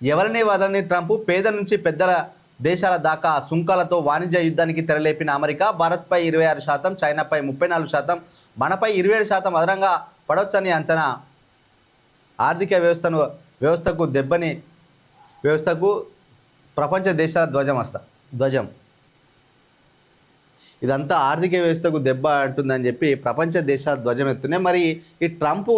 ఎవరిని వదలని ట్రంప్ పేద నుంచి పెద్దల దేశాల దాకా సుంకాలతో వాణిజ్య యుద్ధానికి తెరలేపిన అమెరికా భారత్పై 26%, చైనాపై 34%, మనపై 27% అదనంగా పడవచ్చని అంచనా. ఆర్థిక వ్యవస్థకు ప్రపంచ దేశాల ధ్వజం. ఇదంతా ఆర్థిక వ్యవస్థకు దెబ్బ అంటుందని చెప్పి ప్రపంచ దేశాల ధ్వజం ఎత్తున్నాయి. మరి ఈ ట్రంప్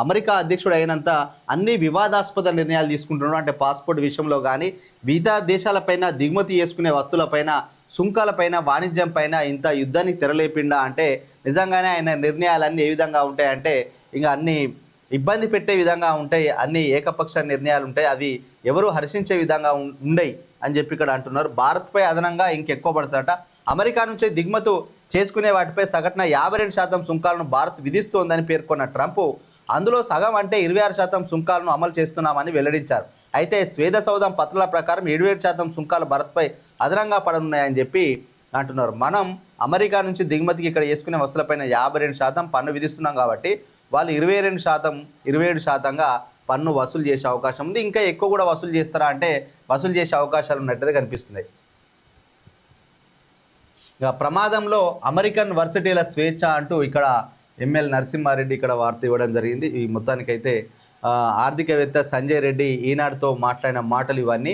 అమెరికా అధ్యక్షుడు అయినంత అన్ని వివాదాస్పద నిర్ణయాలు తీసుకుంటున్నాడు. అంటే పాస్పోర్ట్ విషయంలో కానీ, వివిధ దేశాలపైన దిగుమతి చేసుకునే వస్తువులపైన, సుంకాలపైన, వాణిజ్యం పైన ఇంత యుద్ధానికి తెరలేపిండా అంటే నిజంగానే ఆయన నిర్ణయాలన్నీ ఏ విధంగా ఉంటాయంటే ఇంకా అన్ని ఇబ్బంది పెట్టే విధంగా ఉంటాయి, అన్ని ఏకపక్ష నిర్ణయాలు ఉంటాయి, అవి ఎవరు హర్షించే విధంగా ఉండయి అని చెప్పి ఇక్కడ అంటున్నారు. భారత్పై అదనంగా ఇంకెక్కువ పడతారట. అమెరికా నుంచి దిగుమతి చేసుకునే వాటిపై సగటున 52% సుంకాలను భారత్ విధిస్తోందని పేర్కొన్న ట్రంప్ అందులో సగం అంటే 26% సుంకాలను అమలు చేస్తున్నామని వెల్లడించారు. అయితే శ్వేత సౌధం పత్రాల ప్రకారం 77% సుంకాలు భారత్పై అదనంగా పడనున్నాయని చెప్పి అంటున్నారు. మనం అమెరికా నుంచి దిగుమతికి ఇక్కడ చేసుకునే వస్తువులపైన 52% పన్ను విధిస్తున్నాం కాబట్టి వాళ్ళు 27%గా పన్ను వసూలు చేసే అవకాశం ఉంది. ఇంకా ఎక్కువ కూడా వసూలు చేస్తారా అంటే వసూలు చేసే అవకాశాలు ఉన్నట్టుగా కనిపిస్తున్నాయి. ఇక ప్రమాదంలో అమెరికన్ వర్సిటీల స్వేచ్ఛ అంటూ ఇక్కడ ఎంఎల్ నరసింహారెడ్డి ఇక్కడ వార్త ఇవ్వడం జరిగింది. ఈ మొత్తానికైతే ఆర్థికవేత్త సంజయ్ రెడ్డి ఈనాడుతో మాట్లాడిన మాటలు ఇవన్నీ.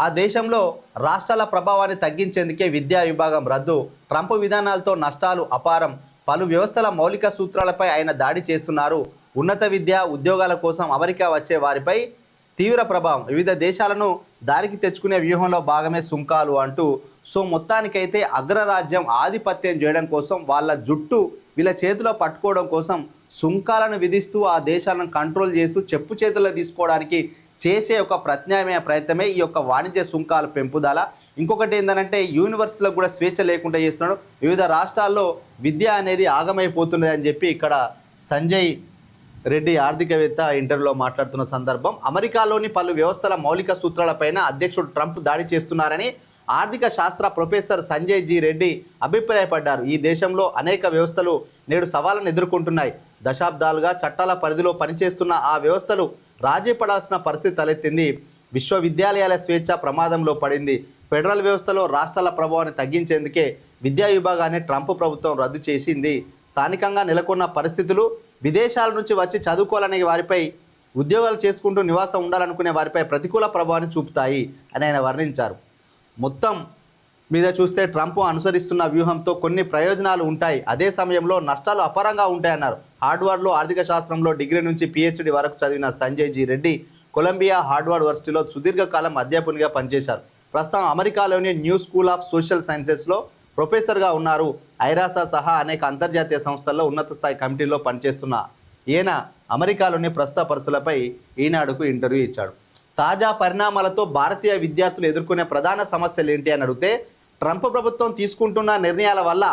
ఆ దేశంలో రాష్ట్రాల ప్రభావాన్ని తగ్గించేందుకే విద్యా విభాగం రద్దు, ట్రంప్ విధానాలతో నష్టాలు అపారం, పలు వ్యవస్థల మౌలిక సూత్రాలపై ఆయన దాడి చేస్తున్నారు, ఉన్నత విద్య ఉద్యోగాల కోసం అమెరికా వచ్చే వారిపై తీవ్ర ప్రభావం, వివిధ దేశాలను దారికి తెచ్చుకునే వ్యూహంలో భాగమే సుంకాలు అంటూ సో మొత్తానికైతే అగ్రరాజ్యం ఆధిపత్యం చేయడం కోసం, వాళ్ళ జుట్టు వీళ్ళ చేతిలో పట్టుకోవడం కోసం సుంకాలను విధిస్తూ ఆ దేశాలను కంట్రోల్ చేస్తూ చెప్పు చేతుల్లో తీసుకోవడానికి చేసే ఒక ప్రత్యామ్నాయ ప్రయత్నమే ఈ యొక్క వాణిజ్య సుంకాల పెంపుదల. ఇంకొకటి ఏంటంటే యూనివర్సిటీలకు కూడా స్వేచ్ఛ లేకుండా చేస్తున్నాడు, వివిధ రాష్ట్రాల్లో విద్య అనేది ఆగమైపోతున్నది అని చెప్పి ఇక్కడ సంజయ్ రెడ్డి ఆర్థికవేత్త ఇంటర్వ్యూలో మాట్లాడుతున్న సందర్భం. అమెరికాలోని పలు వ్యవస్థల మౌలిక సూత్రాలపైన అధ్యక్షుడు ట్రంప్ దాడి చేస్తున్నారని ఆర్థిక శాస్త్ర ప్రొఫెసర్ సంజయ్ జీ రెడ్డి అభిప్రాయపడ్డారు. ఈ దేశంలో అనేక వ్యవస్థలు నేడు సవాళ్ళను ఎదుర్కొంటున్నాయి. దశాబ్దాలుగా చట్టాల పరిధిలో పనిచేస్తున్న ఆ వ్యవస్థలు రాజీ పడాల్సిన పరిస్థితి తలెత్తింది. విశ్వవిద్యాలయాల స్వేచ్ఛ ప్రమాదంలో పడింది. ఫెడరల్ వ్యవస్థలో రాష్ట్రాల ప్రభావాన్ని తగ్గించేందుకే విద్యా విభాగాన్ని ట్రంప్ ప్రభుత్వం రద్దు చేసింది. స్థానికంగా నెలకొన్న పరిస్థితులు, విదేశాల నుంచి వచ్చి చదువుకోవాలనే వారిపై, ఉద్యోగాలు చేసుకుంటూ నివాసం ఉండాలనుకునే వారిపై ప్రతికూల ప్రభావాన్ని చూపుతాయి అని ఆయన వర్ణించారు. మొత్తం మీద చూస్తే ట్రంప్ అనుసరిస్తున్న వ్యూహంతో కొన్ని ప్రయోజనాలు ఉంటాయి, అదే సమయంలో నష్టాలు అపారంగా ఉంటాయన్నారు. హార్డ్వర్డ్లో ఆర్థిక శాస్త్రంలో డిగ్రీ నుంచి పిహెచ్డి వరకు చదివిన Sanjay G Reddy Columbia Harvard యూనివర్సిటీలో సుదీర్ఘకాలం అధ్యాపకునిగా పనిచేశారు. ప్రస్తుతం అమెరికాలోని న్యూ స్కూల్ ఆఫ్ సోషల్ సైన్సెస్లో ప్రొఫెసర్గా ఉన్నారు. ఐరాసా సహా అనేక అంతర్జాతీయ సంస్థల్లో ఉన్నత స్థాయి కమిటీల్లో పనిచేస్తున్న ఈయన అమెరికాలోని ప్రస్తుత పరిస్థితులపై ఈనాడుకు ఇంటర్వ్యూ ఇచ్చాడు. తాజా పరిణామాలతో భారతీయ విద్యార్థులు ఎదుర్కొనే ప్రధాన సమస్యలు ఏంటి అని అడిగితే, ట్రంప్ ప్రభుత్వం తీసుకుంటున్న నిర్ణయాల వల్ల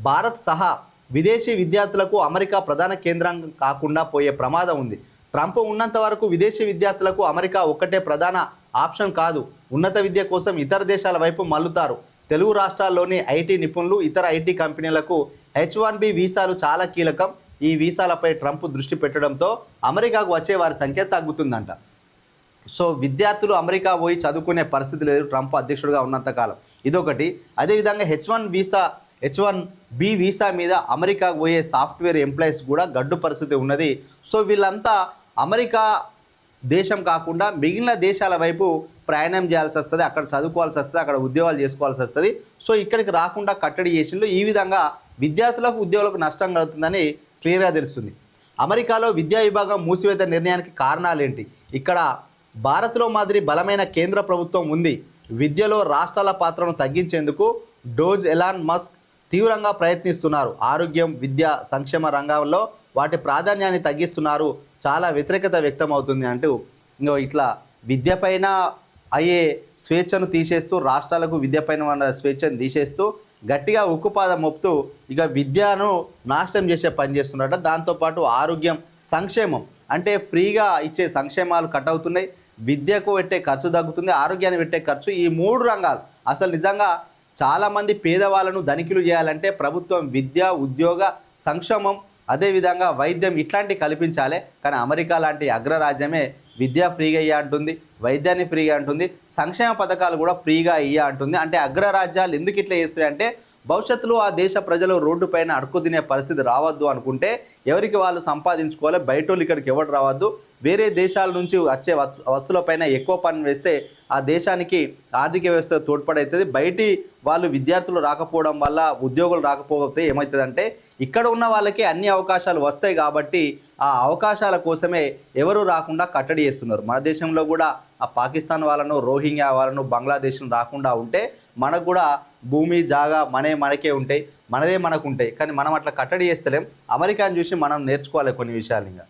భారత్ సహా విదేశీ విద్యార్థులకు అమెరికా ప్రధాన కేంద్రం కాకుండా పోయే ప్రమాదం ఉంది. ట్రంప్ ఉన్నంత వరకు విదేశీ విద్యార్థులకు అమెరికా ఒక్కటే ప్రధాన ఆప్షన్ కాదు. ఉన్నత విద్య కోసం ఇతర దేశాల వైపు మల్లుతారు. తెలుగు రాష్ట్రాల్లోని ఐటీ నిపుణులు, ఇతర ఐటీ కంపెనీలకు H1B వీసాలు చాలా కీలకం. ఈ వీసాలపై ట్రంప్ దృష్టి పెట్టడంతో అమెరికాకు వచ్చే వారి సంఖ్య తగ్గుతుందంట. సో విద్యార్థులు అమెరికా పోయి చదువుకునే పరిస్థితి లేదు ట్రంప్ అధ్యక్షుడిగా ఉన్నంతకాలం, ఇదొకటి. అదేవిధంగా H1B వీసా మీద అమెరికాకు పోయే సాఫ్ట్వేర్ ఎంప్లాయీస్ కూడా గడ్డు పరిస్థితి ఉన్నది. సో వీళ్ళంతా అమెరికా దేశం కాకుండా మిగిలిన దేశాల వైపు ప్రయాణం చేయాల్సి వస్తుంది, అక్కడ చదువుకోవాల్సి వస్తుంది, అక్కడ ఉద్యోగాలు చేసుకోవాల్సి వస్తుంది. సో ఇక్కడికి రాకుండా కట్టడి చేసిండ్రు. ఈ విధంగా విద్యార్థులకు ఉద్యోగులకు నష్టం కలుగుతుందని క్లియర్గా తెలుస్తుంది. అమెరికాలో విద్యా విభాగం మూసివేత నిర్ణయానికి కారణాలేంటి? ఇక్కడ భారత్లో మాదిరి బలమైన కేంద్ర ప్రభుత్వం ఉంది. విద్యలో రాష్ట్రాల పాత్రను తగ్గించేందుకు ఎలాన్ మస్క్ తీవ్రంగా ప్రయత్నిస్తున్నారు. ఆరోగ్యం, విద్య, సంక్షేమ రంగంలో వాటి ప్రాధాన్యాన్ని తగ్గిస్తున్నారు. చాలా వ్యతిరేకత వ్యక్తం అవుతుంది అంటూ ఇట్లా విద్యపైన అయ్యే స్వేచ్ఛను తీసేస్తూ, రాష్ట్రాలకు విద్యపైన ఉన్న స్వేచ్ఛను తీసేస్తూ గట్టిగా ఉక్కుపాదం మోపుతూ ఇక విద్యను నాశనం చేసే పని చేస్తున్నారట. దాంతోపాటు ఆరోగ్యం, సంక్షేమం అంటే ఫ్రీగా ఇచ్చే సంక్షేమాలు కట్ అవుతున్నాయి, విద్యకు పెట్టే ఖర్చు తగ్గుతుంది, ఆరోగ్యాన్ని పెట్టే ఖర్చు. ఈ 3 రంగాలు అసలు నిజంగా చాలామంది పేదవాళ్ళను ధనికులు చేయాలంటే ప్రభుత్వం విద్య, ఉద్యోగ, సంక్షేమం, అదేవిధంగా వైద్యం ఇట్లాంటివి కల్పించాలి. కానీ అమెరికా లాంటి అగ్రరాజ్యమే విద్య ఫ్రీగా ఇయ్య అంటుంది, వైద్యాన్ని ఫ్రీగా అంటుంది, సంక్షేమ పథకాలు కూడా ఫ్రీగా ఇయ్య అంటుంది. అంటే అగ్రరాజ్యాలు ఎందుకు ఇట్లా చేస్తున్నాయి అంటే భవిష్యత్తులో ఆ దేశ ప్రజలు రోడ్డు పైన అడుక్కు తినే పరిస్థితి రావద్దు అనుకుంటే ఎవరికి వాళ్ళు సంపాదించుకోవాలి, బయటోళ్ళు ఇక్కడికి ఎవరు రావద్దు, వేరే దేశాల నుంచి వచ్చే వస్తువులపైన ఎక్కువ పన్ను వేస్తే ఆ దేశానికి ఆర్థిక వ్యవస్థ తోడ్పడవుతుంది. బయటి వాళ్ళు విద్యార్థులు రాకపోవడం వల్ల ఉద్యోగులు రాకపోతే ఏమవుతుందంటే ఇక్కడ ఉన్న వాళ్ళకి అన్ని అవకాశాలు వస్తాయి కాబట్టి ఆ అవకాశాల కోసమే ఎవరు రాకుండా కట్టడి చేస్తున్నారు. మన దేశంలో కూడా ఆ పాకిస్తాన్ వాళ్ళను, రోహింగ్యా వాళ్ళను, బంగ్లాదేశ్ను రాకుండా ఉంటే మనకు కూడా భూమి జాగా మనకే ఉంటాయి, మనదే మనకు ఉంటాయి. కానీ మనం అట్లా కట్టడి చేస్తలేం. అమెరికాని చూసి మనం నేర్చుకోవాలి కొన్ని విషయాలు. ఇంకా